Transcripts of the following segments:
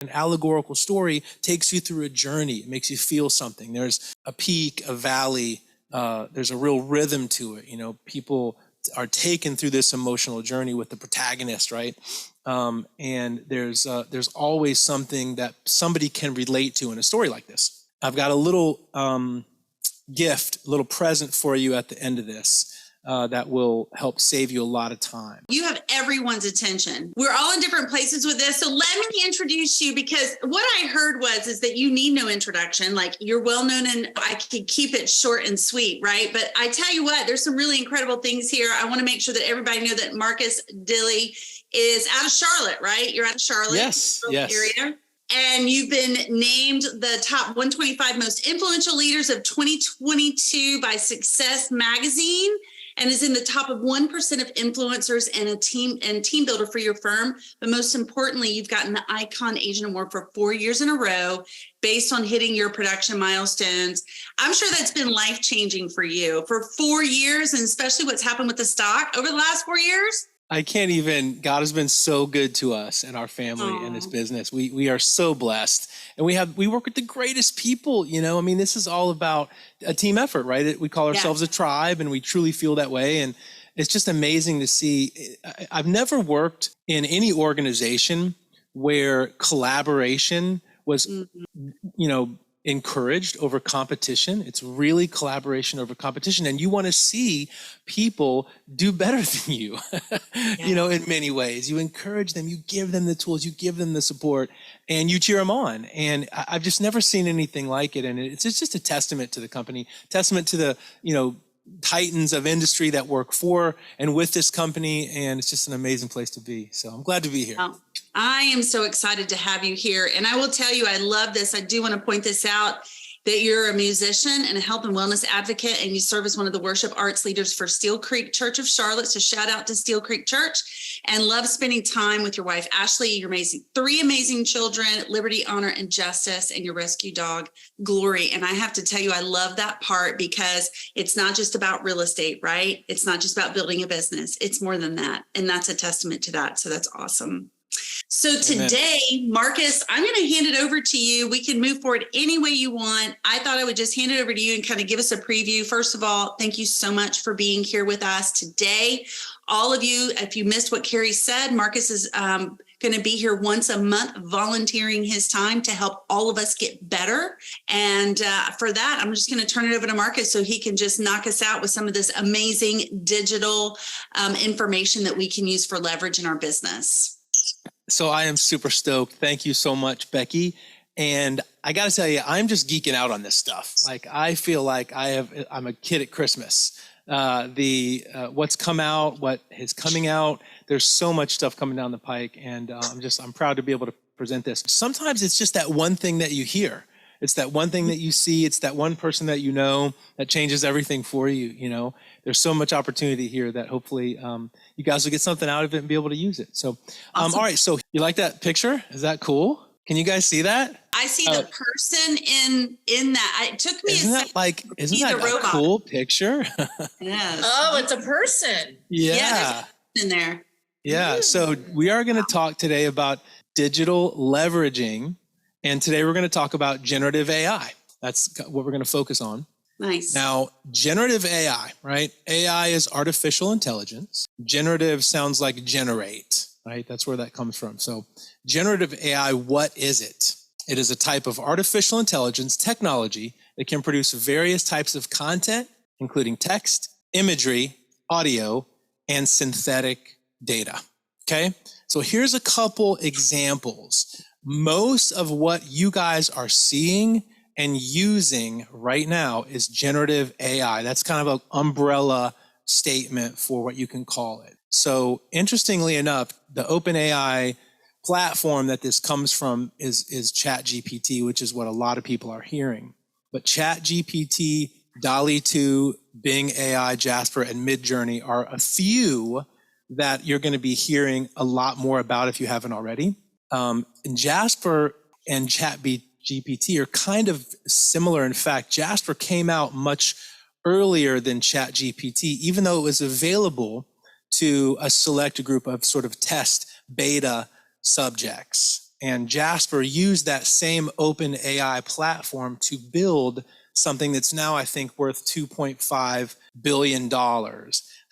An allegorical story takes you through a journey. It makes you feel something. There's a peak, a valley. There's a real rhythm to it. People are taken through this emotional journey with the protagonist, right? And there's always something that somebody can relate to in a story like this. I've got a little gift, a little present for you at the end of this. That will help save you a lot of time. You have everyone's attention. We're all in different places with this. So let me introduce you, because what I heard is that you need no introduction. Like, you're well known, and I could keep it short and sweet, right? But I tell you what, there's some really incredible things here. I want to make sure that everybody know that Marcus Dilly is out of Charlotte, right? You're out of Charlotte. Yes. Area. And you've been named the top 125 most influential leaders of 2022 by Success Magazine, and is in the top of 1% of influencers and team builder for your firm. But most importantly, you've gotten the Icon Agent Award for 4 years in a row based on hitting your production milestones. I'm sure that's been life-changing for you for 4 years, and especially what's happened with the stock over the last 4 years. I can't even, God has been so good to us and our family and this business. We are so blessed, and we work with the greatest people, this is all about a team effort, right? We call ourselves a tribe, and we truly feel that way. And it's just amazing to see. I've never worked in any organization where collaboration was, encouraged over competition. It's really collaboration over competition. And you want to see people do better than you, in many ways. You encourage them, you give them the tools, you give them the support, and you cheer them on. And I've just never seen anything like it. And it's just a testament to the company, testament to the, titans of industry that work for and with this company. And it's just an amazing place to be. So I'm glad to be here. Oh, I am so excited to have you here. And I will tell you, I love this. I do want to point this out, that you're a musician and a health and wellness advocate, and you serve as one of the worship arts leaders for Steel Creek Church of Charlotte. So shout out to Steel Creek Church, and love spending time with your wife, Ashley, your three amazing children, Liberty, Honor, and Justice, and your rescue dog, Glory. And I have to tell you, I love that part, because it's not just about real estate, right? It's not just about building a business. It's more than that. And that's a testament to that. So that's awesome. So today, Marcus, I'm going to hand it over to you. We can move forward any way you want. I thought I would just hand it over to you and kind of give us a preview. First of all, thank you so much for being here with us today. All of you, if you missed what Carrie said, Marcus is going to be here once a month, volunteering his time to help all of us get better. And for that, I'm just going to turn it over to Marcus so he can just knock us out with some of this amazing digital information that we can use for leverage in our business. So I am super stoked. Thank you so much, Becky. And I got to tell you, I'm just geeking out on this stuff. Like, I feel like I'm a kid at Christmas. What's come out, what is coming out, there's so much stuff coming down the pike. And I'm proud to be able to present this. Sometimes it's just that one thing that you hear. It's that one thing that you see. It's that one person that that changes everything for you. There's so much opportunity here that hopefully you guys will get something out of it and be able to use it. So, awesome. All right. So you like that picture? Is that cool? Can you guys see that? I see the person in that. It took me isn't that a cool picture? Yes. Oh, it's a person. Yeah. There's a person in there. Yeah. So we are going to talk today about digital leveraging. And today we're going to talk about generative AI. That's what we're going to focus on. Nice. Now, generative AI, right? AI is artificial intelligence. Generative sounds like generate, right? That's where that comes from. So generative AI, what is it? It is a type of artificial intelligence technology that can produce various types of content, including text, imagery, audio, and synthetic data. Okay? So here's a couple examples. Most of what you guys are seeing and using right now is generative AI. That's kind of an umbrella statement for what you can call it. So interestingly enough, the OpenAI platform that this comes from is ChatGPT, which is what a lot of people are hearing. But ChatGPT, DALL-E 2, Bing AI, Jasper, and Midjourney are a few that you're going to be hearing a lot more about if you haven't already. And Jasper and ChatGPT are kind of similar. In fact, Jasper came out much earlier than ChatGPT, even though it was available to a select group of sort of test beta subjects. And Jasper used that same open AI platform to build something that's now, I think, worth $2.5 billion.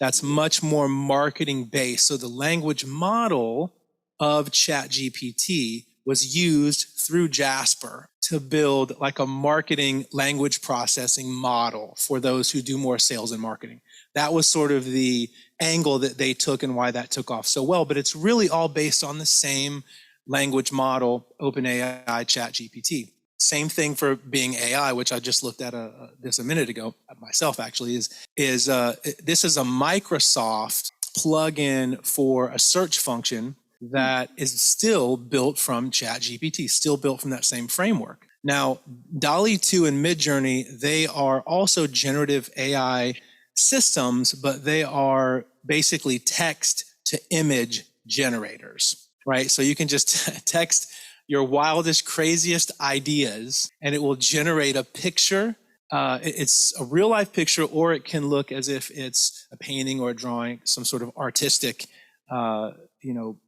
That's much more marketing based. So the language model of ChatGPT was used through Jasper to build like a marketing language processing model for those who do more sales and marketing. That was sort of the angle that they took and why that took off so well. But it's really all based on the same language model, OpenAI, ChatGPT. Same thing for Bing AI, which I just looked at this a minute ago myself. Actually, is this is a Microsoft plugin for a search function that is still built from ChatGPT, still built from that same framework. Now, DALL-E 2 and Midjourney, they are also generative AI systems, but they are basically text to image generators, right? So you can just text your wildest, craziest ideas, and it will generate a picture. It's a real life picture, or it can look as if it's a painting or a drawing, some sort of artistic,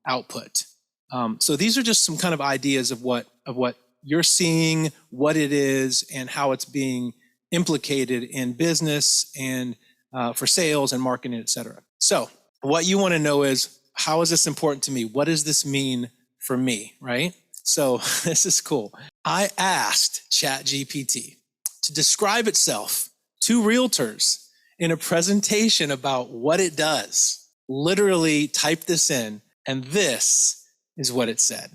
output. So these are just some kind of ideas of what you're seeing, what it is, and how it's being implicated in business and for sales and marketing, et cetera. So what you want to know is, how is this important to me? What does this mean for me, right? So this is cool. I asked ChatGPT to describe itself to realtors in a presentation about what it does. Literally typed this in, and this is what it said.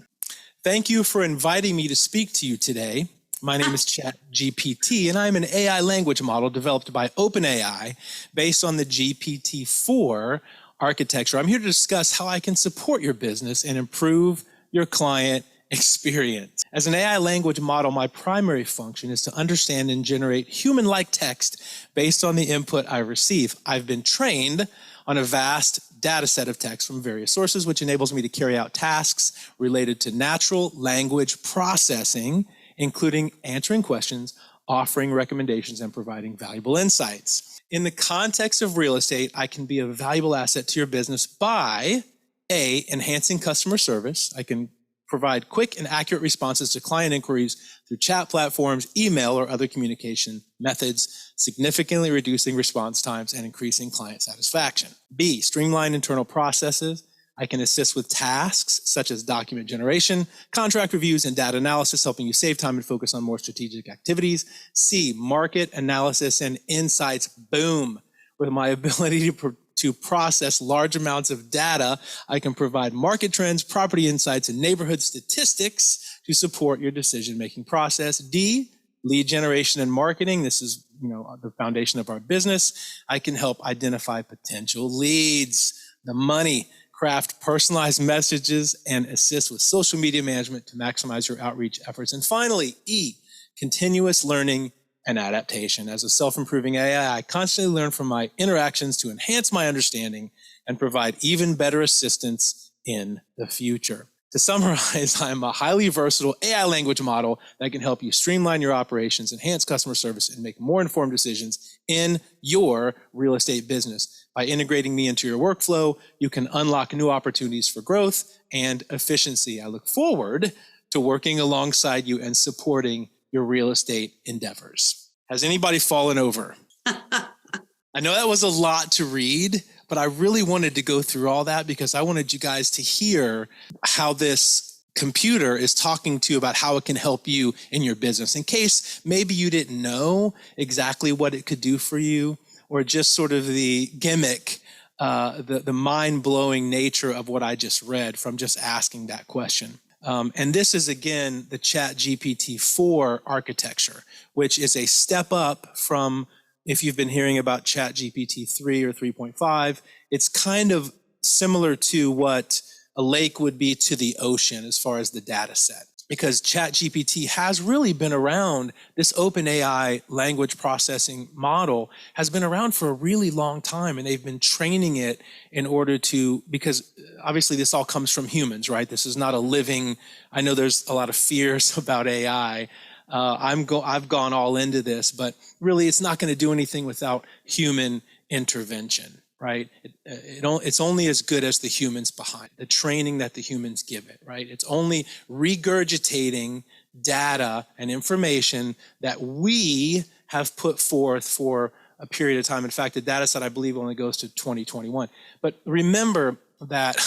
Thank you for inviting me to speak to you today. My name is ChatGPT, and I'm an AI language model developed by OpenAI based on the GPT-4 architecture. I'm here to discuss how I can support your business and improve your client experience. As an AI language model, my primary function is to understand and generate human-like text based on the input I receive. I've been trained on a vast data set of text from various sources, which enables me to carry out tasks related to natural language processing, including answering questions, offering recommendations, and providing valuable insights. In the context of real estate, I can be a valuable asset to your business by A, enhancing customer service. I can provide quick and accurate responses to client inquiries through chat platforms, email, or other communication methods, significantly reducing response times and increasing client satisfaction. B, streamline internal processes. I can assist with tasks such as document generation, contract reviews, and data analysis, helping you save time and focus on more strategic activities. C, market analysis and insights. Boom. With my ability to process large amounts of data, I can provide market trends, property insights, and neighborhood statistics to support your decision-making process. D, lead generation and marketing. This is, the foundation of our business. I can help identify potential leads. The money, craft personalized messages, and assist with social media management to maximize your outreach efforts. And finally, E, continuous learning and adaptation. As a self-improving AI, I constantly learn from my interactions to enhance my understanding and provide even better assistance in the future. To summarize, I'm a highly versatile AI language model that can help you streamline your operations, enhance customer service, and make more informed decisions in your real estate business. By integrating me into your workflow, you can unlock new opportunities for growth and efficiency. I look forward to working alongside you and supporting your real estate endeavors. Has anybody fallen over? I know that was a lot to read, but I really wanted to go through all that because I wanted you guys to hear how this computer is talking to you about how it can help you in your business. In case maybe you didn't know exactly what it could do for you, or just sort of the gimmick, the mind-blowing nature of what I just read from just asking that question. And this is, again, the ChatGPT-4 architecture, which is a step up from, if you've been hearing about ChatGPT 3 or 3.5, it's kind of similar to what a lake would be to the ocean as far as the data set. Because ChatGPT has really been around, this OpenAI language processing model has been around for a really long time, and they've been training it in order to, because obviously this all comes from humans, right? This is not a living, I know there's a lot of fears about AI. I've gone all into this, but really it's not going to do anything without human intervention. right? It's only as good as the humans behind it, the training that the humans give it, right? It's only regurgitating data and information that we have put forth for a period of time. In fact, the data set, I believe, only goes to 2021. But remember that,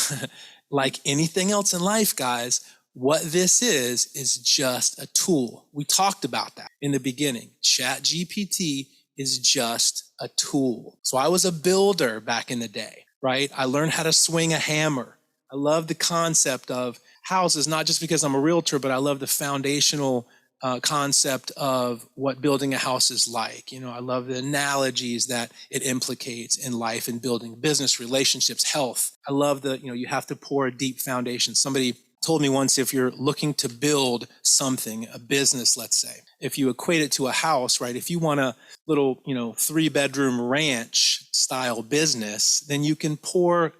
like anything else in life, guys, what this is just a tool. We talked about that in the beginning. ChatGPT is just a tool. So I was a builder back in the day, right? I learned how to swing a hammer. I love the concept of houses, not just because I'm a realtor, but I love the foundational concept of what building a house is like. You know, I love the analogies that it implicates in life and building business, relationships, health. I love you have to pour a deep foundation. Somebody told me once, if you're looking to build something, a business, let's say, if you equate it to a house, right? If you want a little, 3-bedroom ranch style business, then you can pour,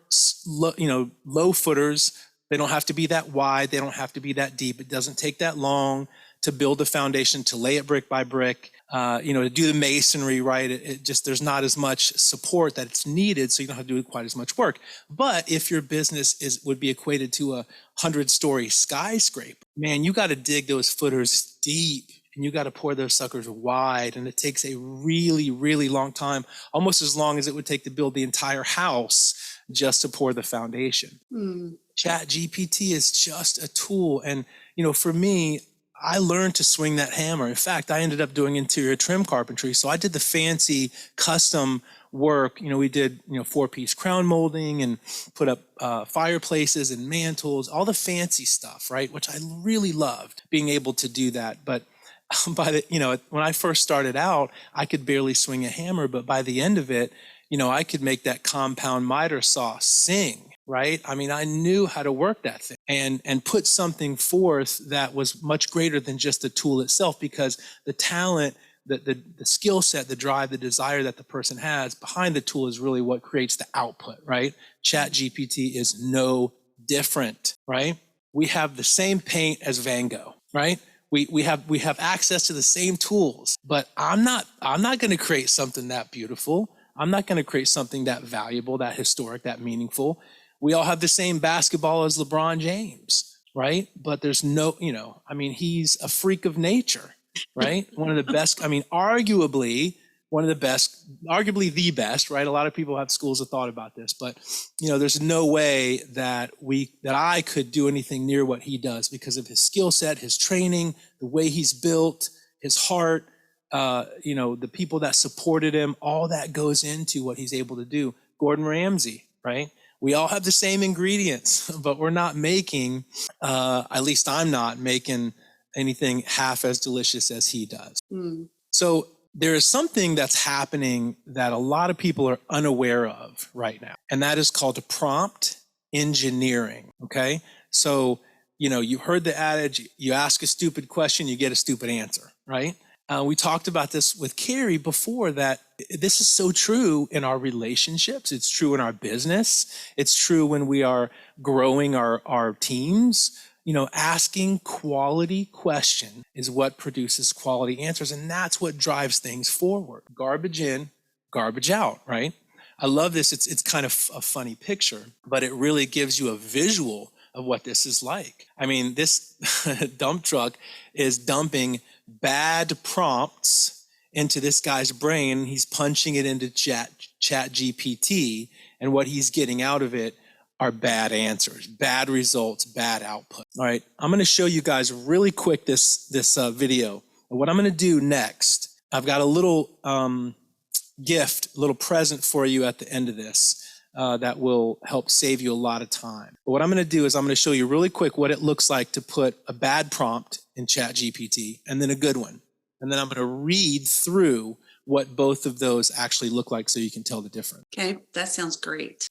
low footers. They don't have to be that wide. They don't have to be that deep. It doesn't take that long to build the foundation, to lay it brick by brick, to do the masonry, right? It just, there's not as much support that it's needed, so you don't have to do quite as much work. But if your business would be equated to a 100-story skyscraper, man, you got to dig those footers deep, and you got to pour those suckers wide, and it takes a really, really long time, almost as long as it would take to build the entire house just to pour the foundation. ChatGPT is just a tool, and for me, I learned to swing that hammer. In fact, I ended up doing interior trim carpentry. So I did the fancy custom work. We did, 4-piece crown molding and put up fireplaces and mantles, all the fancy stuff, right? Which I really loved being able to do that. But when I first started out, I could barely swing a hammer. But by the end of it, I could make that compound miter saw sing. Right? I mean, I knew how to work that thing and put something forth that was much greater than just the tool itself, because the talent, the skill set, the drive, the desire that the person has behind the tool is really what creates the output, right? ChatGPT is no different, right? We have the same paint as Van Gogh, right? We have access to the same tools, but I'm not going to create something that beautiful. I'm not going to create something that valuable, that historic, that meaningful. We all have the same basketball as LeBron James, right? But there's no, he's a freak of nature, right? One of the best, arguably one of the best, arguably the best, right? A lot of people have schools of thought about this, but there's no way that I could do anything near what he does because of his skill set, his training, the way he's built, his heart, the people that supported him, all that goes into what he's able to do. Gordon Ramsay, right? We all have the same ingredients, but we're not making, at least I'm not making anything half as delicious as he does. So there is something that's happening that a lot of people are unaware of right now, and that is called prompt engineering, okay? So, you heard the adage, you ask a stupid question, you get a stupid answer, right? We talked about this with Carrie before, that this is so true in our relationships. It's true in our business. It's true when we are growing our teams. Asking quality question is what produces quality answers. And that's what drives things forward. Garbage in, garbage out, right? I love this. It's kind of a funny picture, but it really gives you a visual of what this is like. I mean, this dump truck is dumping bad prompts into this guy's brain. He's punching it into chat GPT, and what he's getting out of it are bad answers, bad results, bad output. All right, I'm going to show you guys really quick this video. And what I'm going to do next, I've got a little gift, a little present for you at the end of this that will help save you a lot of time. But what I'm going to do is I'm going to show you really quick what it looks like to put a bad prompt in ChatGPT and then a good one. And then I'm going to read through what both of those actually look like so you can tell the difference. Okay, that sounds great.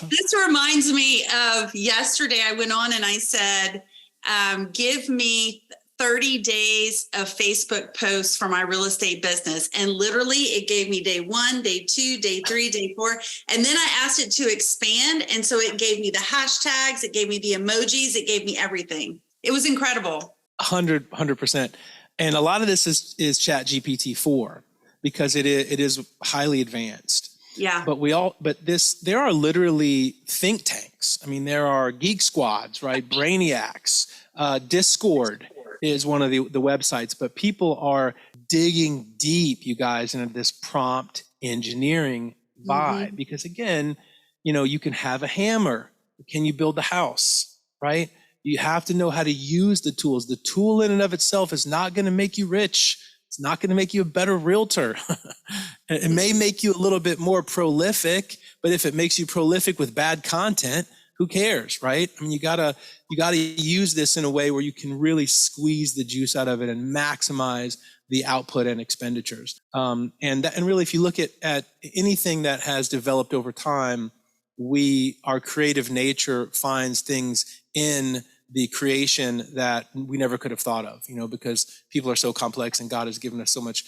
This reminds me of yesterday. I went on and I said, give me 30 days of Facebook posts for my real estate business. And literally it gave me day 1, day 2, day 3, day 4. And then I asked it to expand. And so it gave me the hashtags, it gave me the emojis, it gave me everything. It was incredible. 100%. And a lot of this is Chat GPT-4 because it is highly advanced. Yeah. There are literally think tanks. I mean, there are geek squads, right? Brainiacs, Discord is one of the websites, but people are digging deep, you guys, into this prompt engineering vibe because again, you can have a hammer. Can you build a house, right? You have to know how to use the tools. The tool in and of itself is not going to make you rich. It's not going to make you a better realtor. It may make you a little bit more prolific, but if it makes you prolific with bad content, who cares, right? I mean, you gotta use this in a way where you can really squeeze the juice out of it and maximize the output and expenditures. And really, if you look at anything that has developed over time, our creative nature finds things in the creation that we never could have thought of, because people are so complex and God has given us so much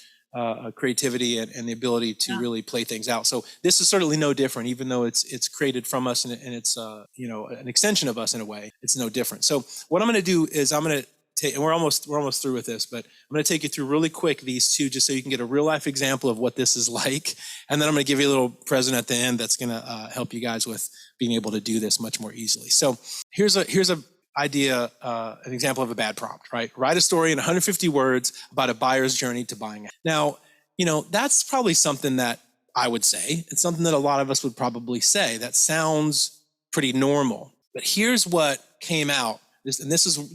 creativity and the ability to really play things out. So this is certainly no different, even though it's created from us and it's an extension of us in a way. It's no different. So what I'm going to do is I'm going to take, and we're almost through with this, but I'm going to take you through really quick these two, just so you can get a real life example of what this is like, and then I'm going to give you a little present at the end that's going to help you guys with being able to do this much more easily. So here's a idea, an example of a bad prompt, right? Write a story in 150 words about a buyer's journey to buying it. Now, that's probably something that I would say. It's something that a lot of us would probably say. That sounds pretty normal. But here's what came out.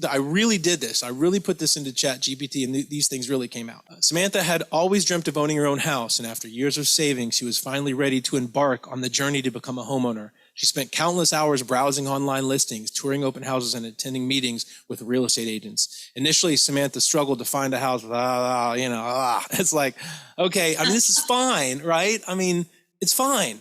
I really did this. I really put this into Chat GPT, and these things really came out. Samantha had always dreamt of owning her own house, and after years of saving, she was finally ready to embark on the journey to become a homeowner. She spent countless hours browsing online listings, touring open houses, and attending meetings with real estate agents. Initially, Samantha struggled to find a house with, It's like, okay, I mean, this is fine, right? I mean, it's fine.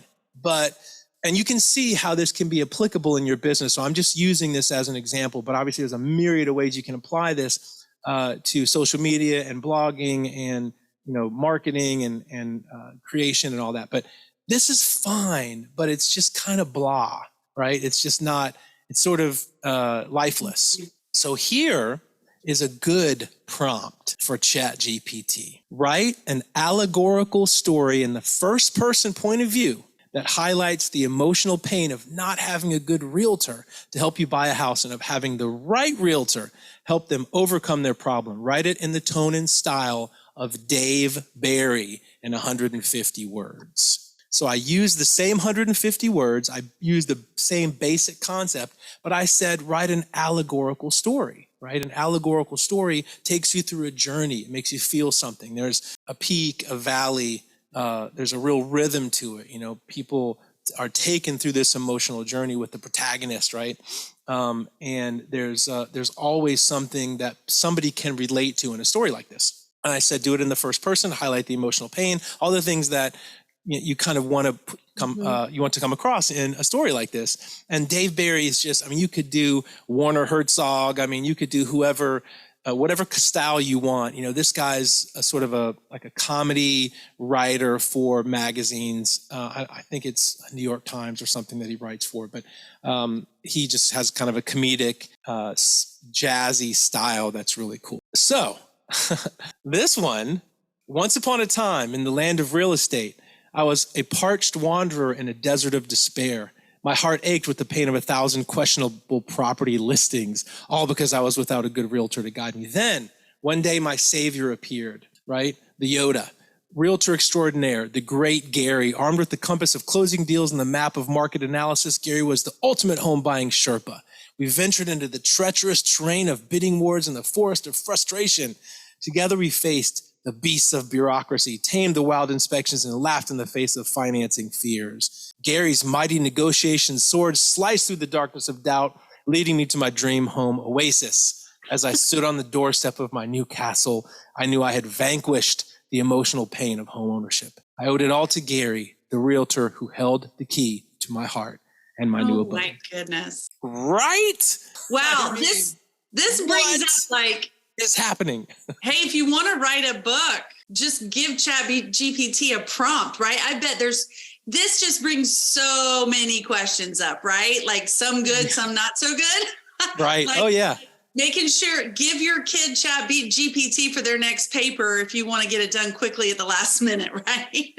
And you can see how this can be applicable in your business. So I'm just using this as an example, but obviously there's a myriad of ways you can apply this to social media and blogging and, marketing and creation and all that. But this is fine, but it's just kind of blah, right? It's just not, it's sort of lifeless. So here is a good prompt for Chat GPT. Write an allegorical story in the first person point of view that highlights the emotional pain of not having a good realtor to help you buy a house and of having the right realtor help them overcome their problem. Write it in the tone and style of Dave Barry in 150 words. So I used the same 150 words. I used the same basic concept, but I said, write an allegorical story, right? An allegorical story takes you through a journey. It makes you feel something. There's a peak, a valley. There's a real rhythm to it. People are taken through this emotional journey with the protagonist, right? And there's always something that somebody can relate to in a story like this. And I said, do it in the first person, highlight the emotional pain, all the things that you kind of want to come across in a story like this. And Dave Barry is just, you could do Warner Herzog. You could do whoever, whatever style you want. This guy's a sort of a comedy writer for magazines. I think it's New York Times or something that he writes for, but he just has kind of a comedic, jazzy style that's really cool. So this one, once upon a time in the land of real estate, I was a parched wanderer in a desert of despair. My heart ached with the pain of 1,000 questionable property listings, all because I was without a good realtor to guide me. Then, one day, my savior appeared, right? The Yoda, realtor extraordinaire, the great Gary, armed with the compass of closing deals and the map of market analysis. Gary was the ultimate home buying Sherpa. We ventured into the treacherous terrain of bidding wars and the forest of frustration. Together, we faced the beasts of bureaucracy, tamed the wild inspections, and laughed in the face of financing fears. Gary's mighty negotiation sword sliced through the darkness of doubt, leading me to my dream home oasis. As I stood on the doorstep of my new castle, I knew I had vanquished the emotional pain of home ownership. I owed it all to Gary, the realtor who held the key to my heart and my new abode. Oh my goodness. Right? Wow. This brings up is happening? Hey, if you want to write a book, just give GPT a prompt, right? I bet this just brings so many questions up, right? Like some good, some not so good. Right. Like, oh, yeah. Making sure, give your kid GPT for their next paper if you want to get it done quickly at the last minute, right?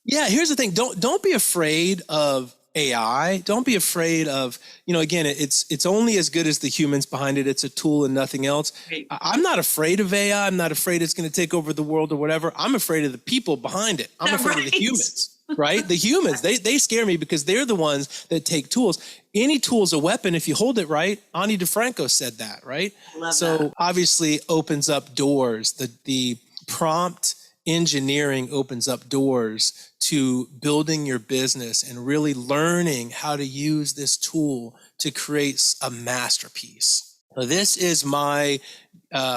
Yeah, here's the thing. Don't be afraid of AI. Don't be afraid of, again, it's only as good as the humans behind it. It's a tool and nothing else. Right. I'm not afraid of AI. I'm not afraid it's going to take over the world or whatever. I'm afraid of the people behind it. I'm afraid of the humans, right? The humans, they scare me because they're the ones that take tools. Any tool is a weapon if you hold it right. Ani DeFranco said that, right? Love so that. Obviously opens up doors. The prompt engineering opens up doors to building your business and really learning how to use this tool to create a masterpiece. So this is my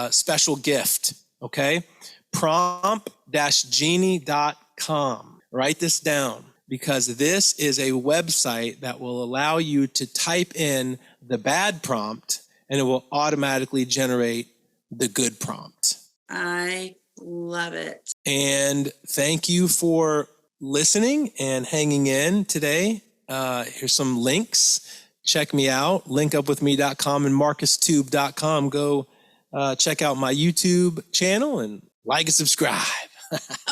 special gift, okay? Prompt-genie.com. Write this down because this is a website that will allow you to type in the bad prompt and it will automatically generate the good prompt. I love it. And thank you for listening and hanging in today. Here's some links. Check me out, linkupwithme.com and marcustube.com. Go check out my YouTube channel and like and subscribe.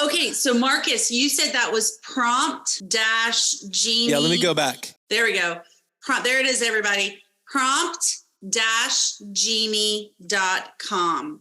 Okay, so Marcus, you said that was prompt-genie. Yeah, let me go back. There we go. There it is, everybody. Prompt-genie.com.